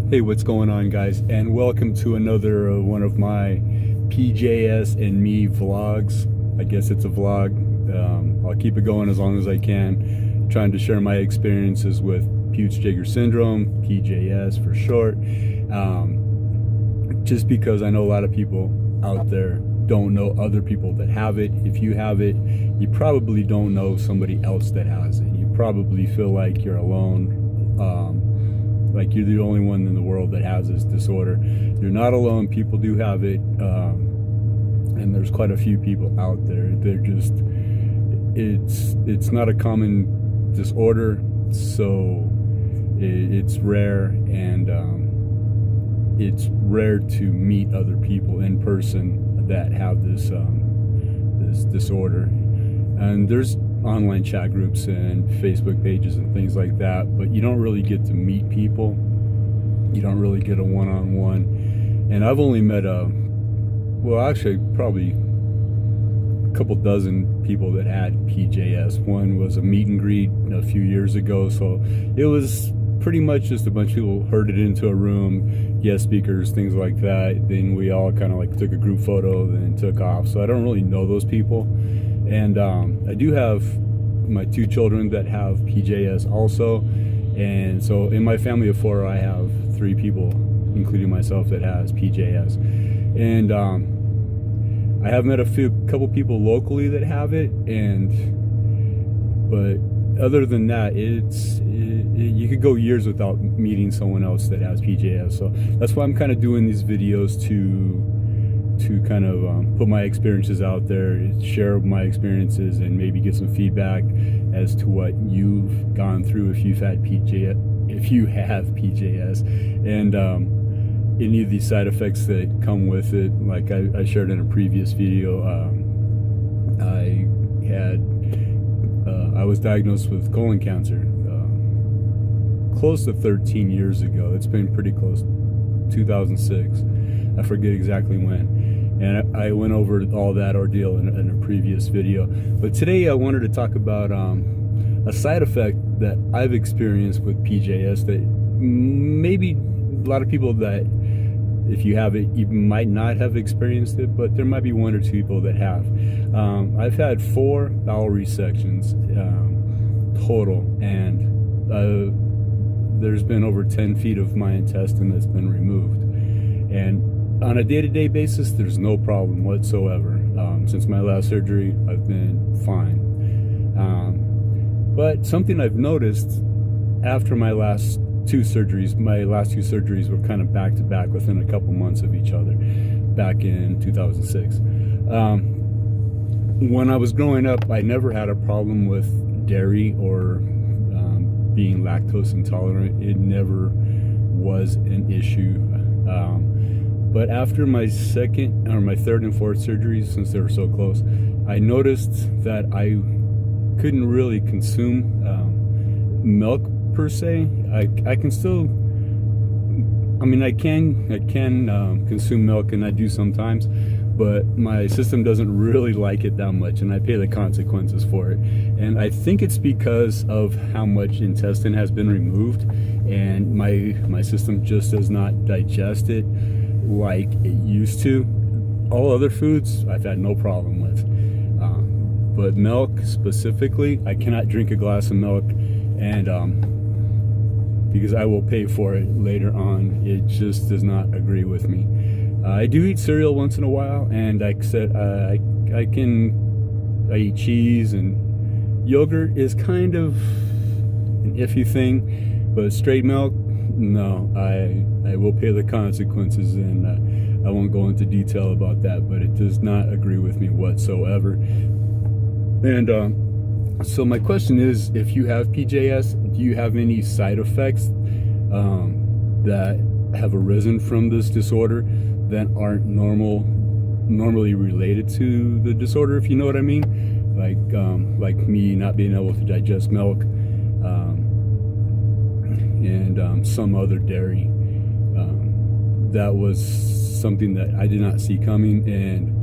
Hey, what's going on, guys? And welcome to another one of my PJS and Me vlogs. I guess it's a vlog. I'll keep it going as long as I can, trying to share my experiences with Peutz-Jeghers syndrome, PJS for short. Just because I know a lot of people out there don't know other people that have it. If you have it, you probably don't know somebody else that has it. You probably feel like you're alone. Like you're the only one in the world that has this disorder. You're not alone. People do have it, and there's quite a few people out there. They're just, it's not a common disorder, so it's rare, and it's rare to meet other people in person that have this this disorder. And there's online chat groups and Facebook pages and things like that, but you don't really get to meet people. You don't really get a one-on-one. And I've only met well, actually probably a couple dozen people that had PJS. One was a meet and greet a few years ago, so it was pretty much just a bunch of people herded into a room, guest speakers, things like that. Then we all kind of like took a group photo, then took off. So I don't really know those people. And I do have my two children that have PJS also. And so in my family of four, I have 3 people, including myself, that has PJS. And I have met a couple people locally that have it. But other than that, you could go years without meeting someone else that has PJS. So that's why I'm kind of doing these videos to kind of put my experiences out there, share my experiences, and maybe get some feedback as to what you've gone through if you've had PJS, if you have PJS, and any of these side effects that come with it. Like I shared in a previous video, I was diagnosed with colon cancer close to 13 years ago. It's been pretty close, 2006. I forget exactly when. And I went over all that ordeal in a previous video. But today I wanted to talk about a side effect that I've experienced with PJS that maybe a lot of people that, if you have it, you might not have experienced it, but there might be 1 or 2 people that have. I've had 4 bowel resections total, and there's been over 10 feet of my intestine that's been removed. And on a day-to-day basis, there's no problem whatsoever. Since my last surgery, I've been fine. But something I've noticed after my last 2 surgeries were kind of back-to-back within a couple months of each other, back in 2006. When I was growing up, I never had a problem with dairy or being lactose intolerant. It never was an issue. But after my third and fourth surgeries, since they were so close, I noticed that I couldn't really consume milk per se. I can still, I can consume milk, and I do sometimes, but my system doesn't really like it that much, and I pay the consequences for it. And I think it's because of how much intestine has been removed, and my system just does not digest it like it used to. All other foods I've had no problem with, but milk specifically, I cannot drink a glass of milk, and because I will pay for it later on. It just does not agree with me. I do eat cereal once in a while, and like I said, I eat cheese, and yogurt is kind of an iffy thing, but straight milk, no. I will pay the consequences, and I won't go into detail about that, but it does not agree with me whatsoever. And so my question is, if you have PJS, do you have any side effects that have arisen from this disorder that aren't normally related to the disorder, if you know what I mean? Like me not being able to digest milk, and some other dairy. That was something that I did not see coming, and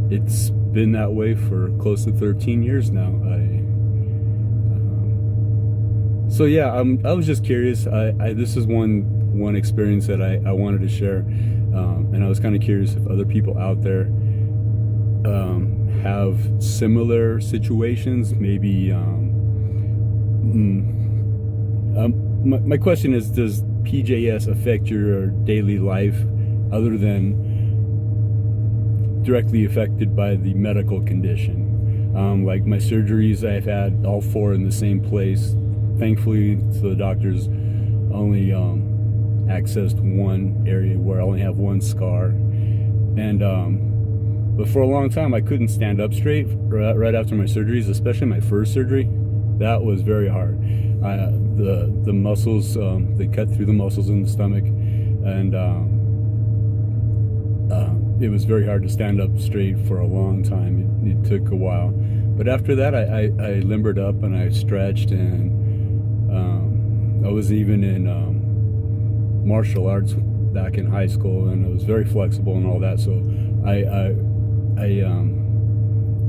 it's been that way for close to 13 years now. So yeah, I was just curious. This is one experience that I wanted to share, and I was kind of curious if other people out there have similar situations. Maybe my question is, does PJS affect your daily life other than directly affected by the medical condition? Like my surgeries, I've had all 4 in the same place. Thankfully, the doctors only accessed one area where I only have one scar. And but for a long time, I couldn't stand up straight right after my surgeries, especially my first surgery. That was very hard. The muscles, they cut through the muscles in the stomach, and it was very hard to stand up straight for a long time. It took a while. But after that, I limbered up and I stretched, and I was even in martial arts back in high school, and I was very flexible and all that. So I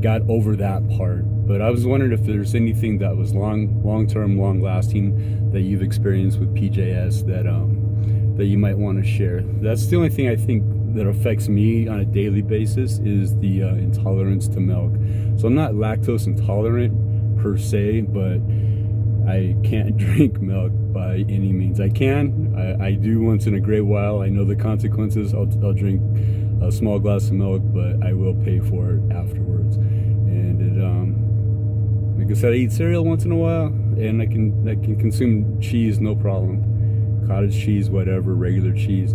got over that part. But I was wondering if there's anything that was long-term, long-lasting that you've experienced with PJS that you might want to share. That's the only thing I think that affects me on a daily basis, is the intolerance to milk. So I'm not lactose intolerant per se, but I can't drink milk by any means. I do once in a great while. I know the consequences. I'll drink a small glass of milk, but I will pay for it afterwards. And it, like I said, I eat cereal once in a while, and I can consume cheese, no problem. Cottage cheese, whatever, regular cheese.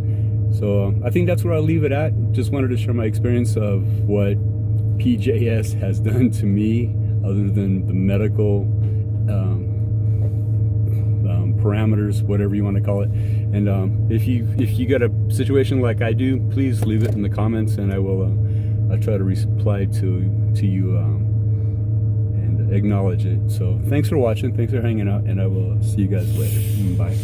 So I think that's where I'll leave it at. Just wanted to share my experience of what PJS has done to me, other than the medical parameters, whatever you want to call it. And if you got a situation like I do, please leave it in the comments, and I'll try to reply to you and acknowledge it. So thanks for watching, thanks for hanging out, and I will see you guys later. Bye.